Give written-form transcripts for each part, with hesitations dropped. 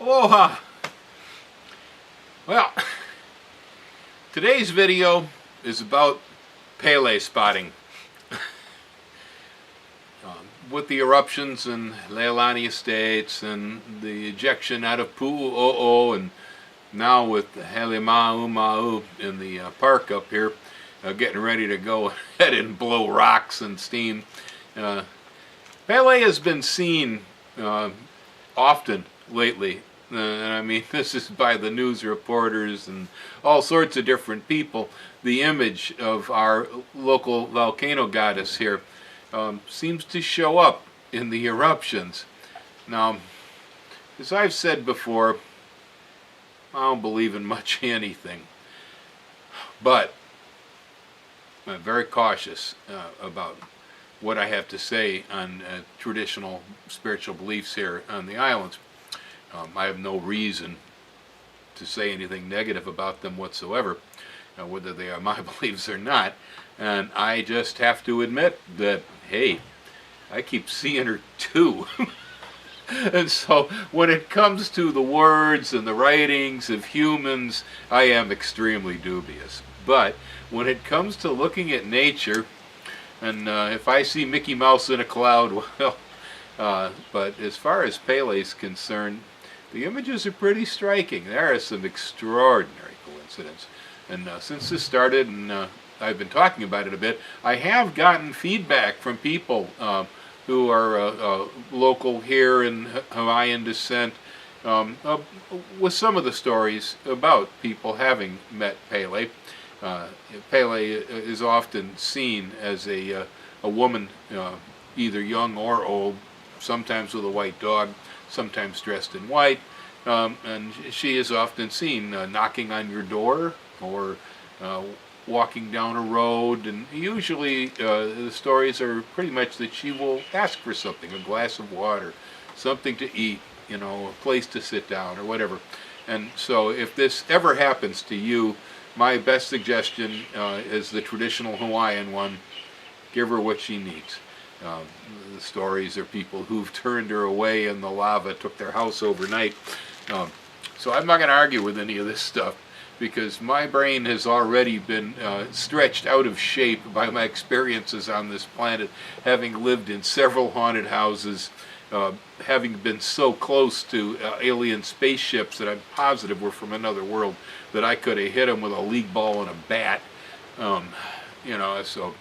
Aloha! Well, today's video is about Pele spotting. With the eruptions in Leilani Estates and the ejection out of Pu'u'o'o, and now with the Halema'uma'u in the park up here, getting ready to go ahead and blow rocks and steam. Pele has been seen often lately. I mean, this is by the news reporters and all sorts of different people. The image of our local volcano goddess here seems to show up in the eruptions. Now, as I've said before, I don't believe in much anything, but I'm very cautious about what I have to say on traditional spiritual beliefs here on the islands. I have no reason to say anything negative about them whatsoever, whether they are my beliefs or not. And I just have to admit that, hey, I keep seeing her too. And so when it comes to the words and the writings of humans, I am extremely dubious. But when it comes to looking at nature, and if I see Mickey Mouse in a cloud, well, but as far as Pele's concerned, the images are pretty striking. There are some extraordinary coincidences. And since this started, and I've been talking about it a bit, I have gotten feedback from people who are local here in Hawaiian descent with some of the stories about people having met Pele. Pele is often seen as a woman, either young or old, sometimes with a white dog, sometimes dressed in white, and she is often seen knocking on your door or walking down a road, and usually the stories are pretty much that she will ask for something, a glass of water, something to eat, you know, a place to sit down or whatever. And so if this ever happens to you, my best suggestion is the traditional Hawaiian one: give her what she needs. The stories are people who've turned her away and the lava took their house overnight. So I'm not going to argue with any of this stuff, because my brain has already been stretched out of shape by my experiences on this planet, having lived in several haunted houses, having been so close to alien spaceships that I'm positive were from another world, that I could have hit them with a league ball and a bat. You know, so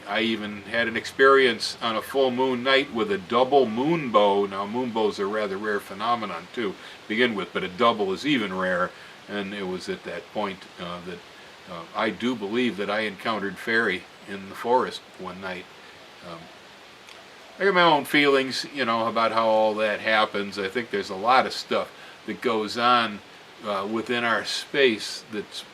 I even had an experience on a full moon night with a double moon bow. Now, moon bows are a rather rare phenomenon to begin with, but a double is even rare. And it was at that point that I do believe that I encountered fairy in the forest one night. I got my own feelings, you know, about how all that happens. I think there's a lot of stuff that goes on within our space that's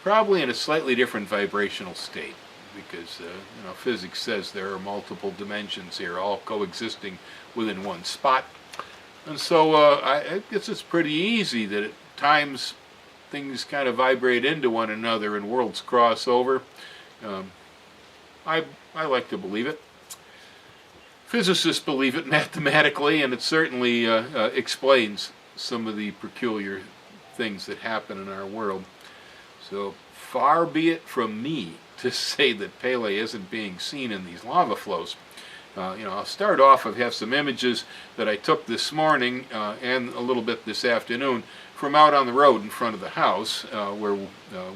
probably in a slightly different vibrational state, because you know, physics says there are multiple dimensions here, all coexisting within one spot. And so I guess it's pretty easy that at times things kind of vibrate into one another and worlds cross over. I like to believe it. Physicists believe it mathematically, and it certainly explains some of the peculiar things that happen in our world. So far be it from me to say that Pele isn't being seen in these lava flows. You know, I'll start off. I have some images that I took this morning and a little bit this afternoon from out on the road in front of the house, where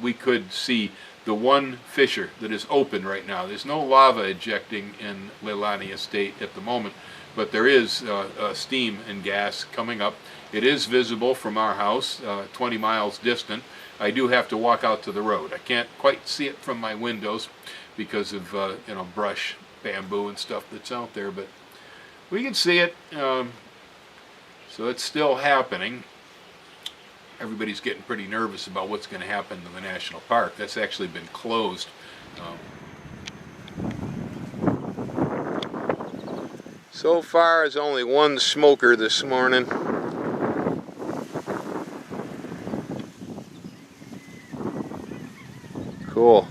we could see the one fissure that is open right now. There's no lava ejecting in Leilani Estate at the moment, but there is steam and gas coming up. It is visible from our house, 20 miles distant. I do have to walk out to the road. I can't quite see it from my windows because of you know, brush, bamboo and stuff that's out there, but we can see it. So it's still happening. Everybody's getting pretty nervous about what's going to happen to the national park. That's actually been closed. So far, there's only one smoker this morning. Cool.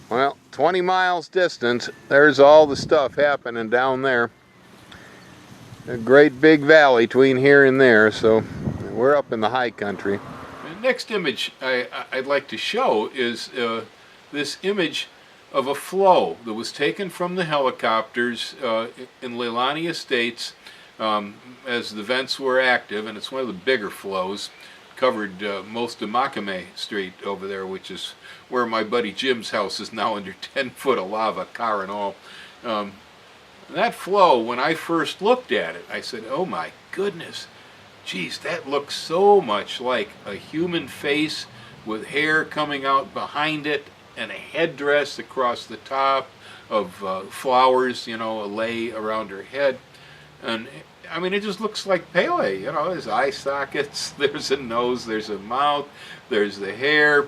Well, 20 miles distance, there's all the stuff happening down there. a great big valley between here and there, so we're up in the high country. The next image I'd like to show is this image of a flow that was taken from the helicopters in Leilani Estates as the vents were active, and it's one of the bigger flows. Covered most of Makame Street over there, which is where my buddy Jim's house is now under 10 foot of lava, car and all. That flow, when I first looked at it, I said, oh my goodness, geez, that looks so much like a human face with hair coming out behind it and a headdress across the top of flowers, you know, a lei around her head. And I mean, it just looks like Pele, you know, there's eye sockets, there's a nose, there's a mouth, there's the hair.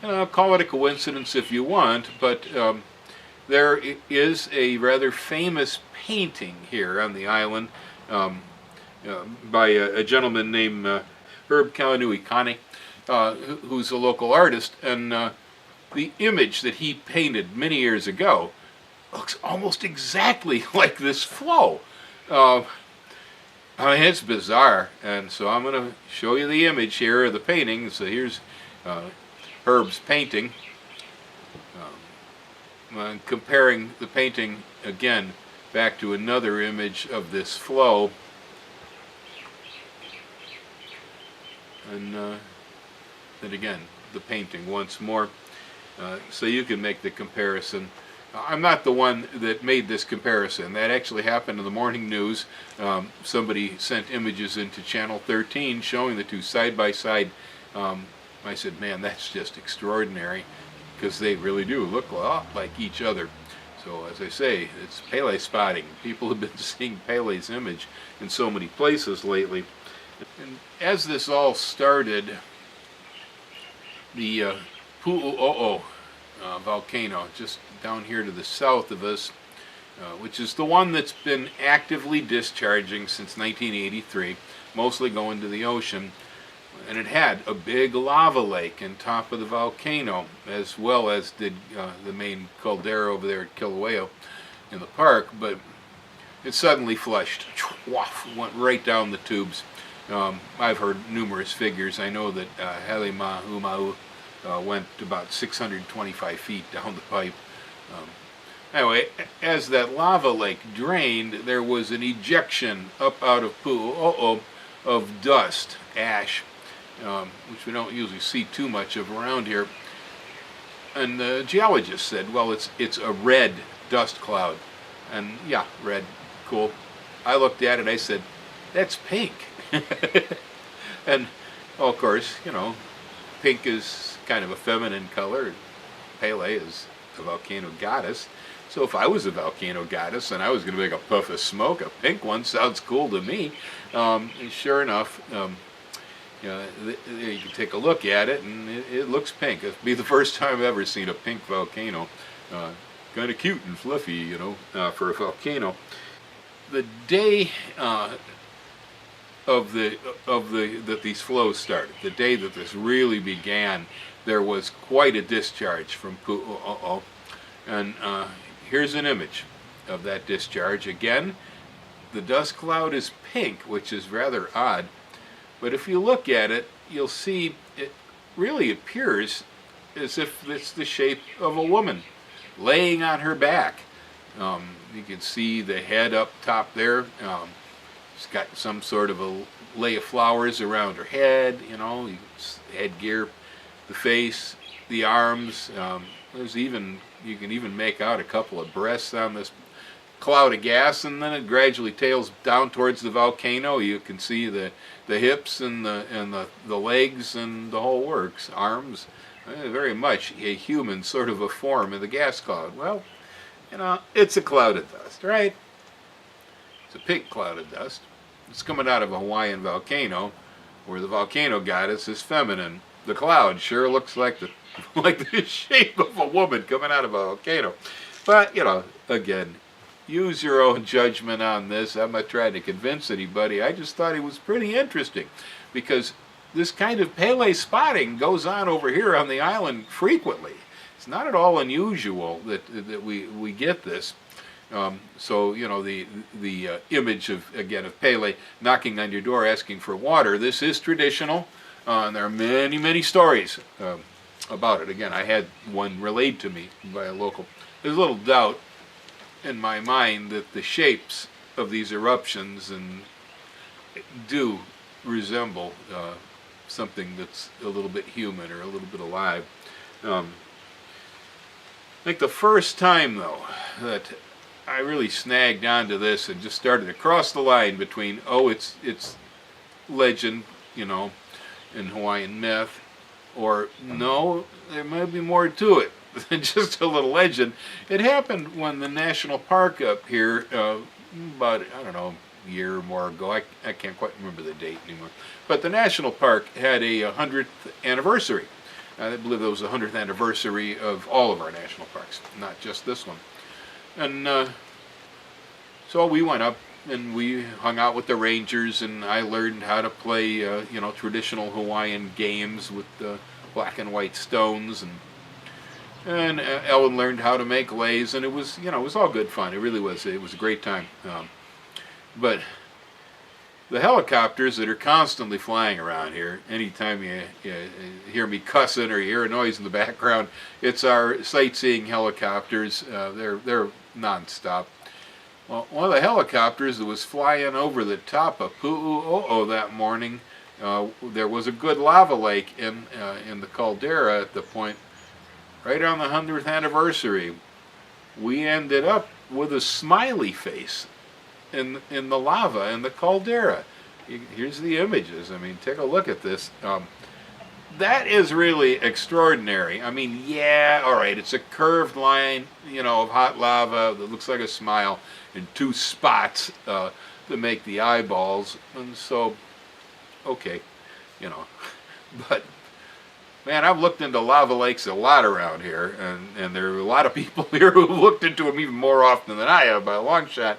You know, call it a coincidence if you want, but there is a rather famous painting here on the island by a gentleman named Herb Kawanui Kane, who's a local artist, and the image that he painted many years ago looks almost exactly like this flow. I mean, it's bizarre, and so I'm going to show you the image here of the painting. So here's Herb's painting. Comparing the painting again back to another image of this flow, and then again the painting once more, so you can make the comparison. I'm not the one that made this comparison. That actually happened in the morning news. Somebody sent images into Channel 13 showing the two side by side. I said, man, that's just extraordinary, because they really do look a lot like each other. So as I say, it's Pele spotting. People have been seeing Pele's image in so many places lately. And as this all started, the Pu'u'o'o volcano, just down here to the south of us, which is the one that's been actively discharging since 1983, mostly going to the ocean. And it had a big lava lake on top of the volcano, as well as did the main caldera over there at Kilauea in the park, but it suddenly flushed, went right down the tubes. I've heard numerous figures. I know that Halemaumau went about 625 feet down the pipe. Anyway, as that lava lake drained, there was an ejection up out of Pu'u'o'o of dust, ash, which we don't usually see too much of around here. And the geologist said, well, it's a red dust cloud. And yeah, red, cool. I looked at it, I said, that's pink. And well, of course, you know, pink is kind of a feminine color. Pele is a volcano goddess. So if I was a volcano goddess and I was going to make a puff of smoke, a pink one sounds cool to me. And sure enough, you know, you can take a look at it, and it looks pink. It'll be the first time I've ever seen a pink volcano. Kind of cute and fluffy, you know, for a volcano. The day that these flows started, the day that this really began, there was quite a discharge from Pu'u'o'o, and here's an image of that discharge. Again, the dust cloud is pink, which is rather odd. But if you look at it, you'll see it really appears as if it's the shape of a woman laying on her back. You can see the head up top there. She's got some sort of a lei of flowers around her head, you know, headgear, the face, the arms. There's even, you can even make out a couple of breasts on this cloud of gas, and then it gradually tails down towards the volcano. You can see the hips and the legs and the whole works, arms. Very much a human sort of a form in the gas cloud. Well, you know, it's a cloud of dust, right? It's a pink cloud of dust. It's coming out of a Hawaiian volcano, where the volcano goddess is feminine. The cloud sure looks like the shape of a woman coming out of a volcano. But, you know, again, use your own judgment on this. I'm not trying to convince anybody. I just thought it was pretty interesting, because this kind of Pele spotting goes on over here on the island frequently. It's not at all unusual that we get this. So you know the image of again of Pele knocking on your door asking for water. This is traditional, and there are many stories about it. Again, I had one relayed to me by a local. There's little doubt in my mind that the shapes of these eruptions and do resemble something that's a little bit human or a little bit alive. I think the first time though that I really snagged onto this and just started to cross the line between it's legend, you know, and Hawaiian myth, or no, there might be more to it than just a little legend. It happened when the national park up here, about, I don't know, a year or more ago, I can't quite remember the date anymore, but the national park had a 100th anniversary. I believe it was the 100th anniversary of all of our national parks, not just this one. And so we went up and we hung out with the rangers, and I learned how to play, you know, traditional Hawaiian games with black and white stones, and Ellen learned how to make leis, and it was, you know, it was all good fun. It really was. It was a great time. But the helicopters that are constantly flying around here, anytime you hear me cussing or you hear a noise in the background, it's our sightseeing helicopters. They're nonstop. Well, one of the helicopters that was flying over the top of Pu'u'o'o that morning, there was a good lava lake in the caldera at the point, right on the 100th anniversary. We ended up with a smiley face in the lava in the caldera. Here's the images. I mean, take a look at this. That is really extraordinary. I mean, yeah, all right, it's a curved line, you know, of hot lava that looks like a smile in two spots to make the eyeballs, and so, okay, you know, but man, I've looked into lava lakes a lot around here, and there are a lot of people here who looked into them even more often than I have by a long shot.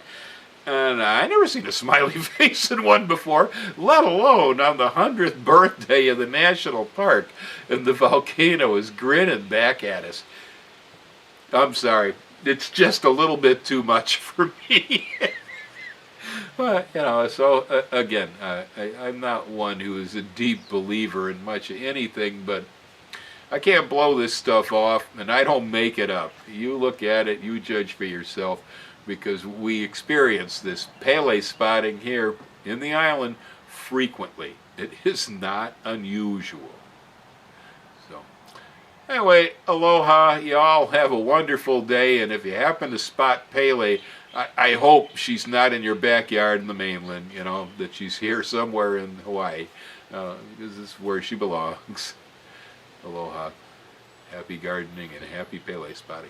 And I never seen a smiley face in one before, let alone on the 100th birthday of the national park, and the volcano is grinning back at us. I'm sorry, it's just a little bit too much for me. Well, you know, so again, I'm not one who is a deep believer in much of anything, but I can't blow this stuff off, and I don't make it up. You look at it, you judge for yourself, because we experience this Pele spotting here in the island frequently. It is not unusual. So, anyway, aloha. Y'all have a wonderful day, and if you happen to spot Pele, I hope she's not in your backyard in the mainland, you know, that she's here somewhere in Hawaii, because this is where she belongs. Aloha. Happy gardening and happy Pele spotting.